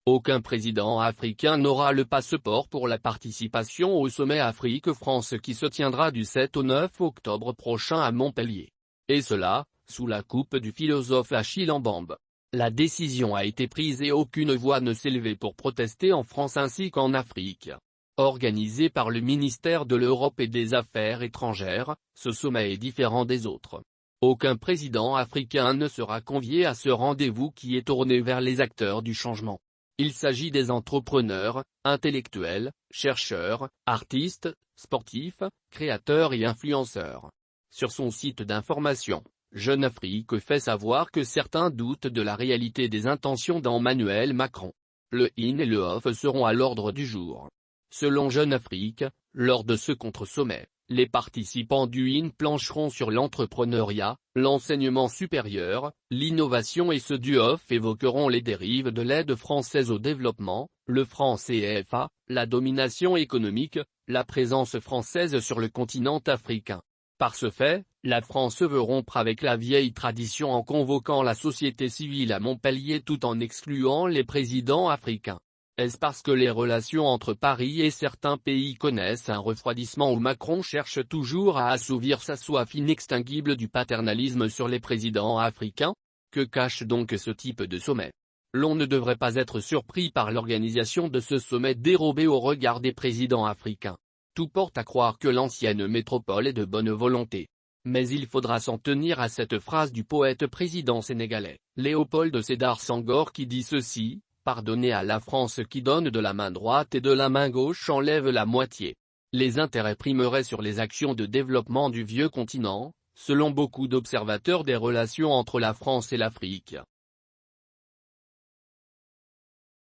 Aucun président africain n'aura le passeport pour la participation au sommet Afrique-France qui se tiendra du 7 au 9 octobre prochain à Montpellier. Et cela, sous la coupe du philosophe Achille Mbembe. La décision a été prise et aucune voix ne s'est levée pour protester en France ainsi qu'en Afrique. Organisé par le ministère de l'Europe et des Affaires étrangères, ce sommet est différent des autres. Aucun président africain ne sera convié à ce rendez-vous qui est tourné vers les acteurs du changement. Il s'agit des entrepreneurs, intellectuels, chercheurs, artistes, sportifs, créateurs et influenceurs. Sur son site d'information, Jeune Afrique fait savoir que certains doutent de la réalité des intentions d'Emmanuel Macron. Le in et le off seront à l'ordre du jour. Selon Jeune Afrique, lors de ce contre-sommet, les participants du in plancheront sur l'entrepreneuriat, l'enseignement supérieur, l'innovation et ceux du off évoqueront les dérives de l'aide française au développement, le franc CFA, la domination économique, la présence française sur le continent africain. Par ce fait, la France veut rompre avec la vieille tradition en convoquant la société civile à Montpellier tout en excluant les présidents africains. Est-ce parce que les relations entre Paris et certains pays connaissent un refroidissement où Macron cherche toujours à assouvir sa soif inextinguible du paternalisme sur les présidents africains? Que cache donc ce type de sommet? L'on ne devrait pas être surpris par l'organisation de ce sommet dérobé au regard des présidents africains. Tout porte à croire que l'ancienne métropole est de bonne volonté. Mais il faudra s'en tenir à cette phrase du poète président sénégalais, Léopold Sédar Senghor qui dit ceci: pardonnez à la France qui donne de la main droite et de la main gauche enlève la moitié. Les intérêts primeraient sur les actions de développement du vieux continent, selon beaucoup d'observateurs des relations entre la France et l'Afrique.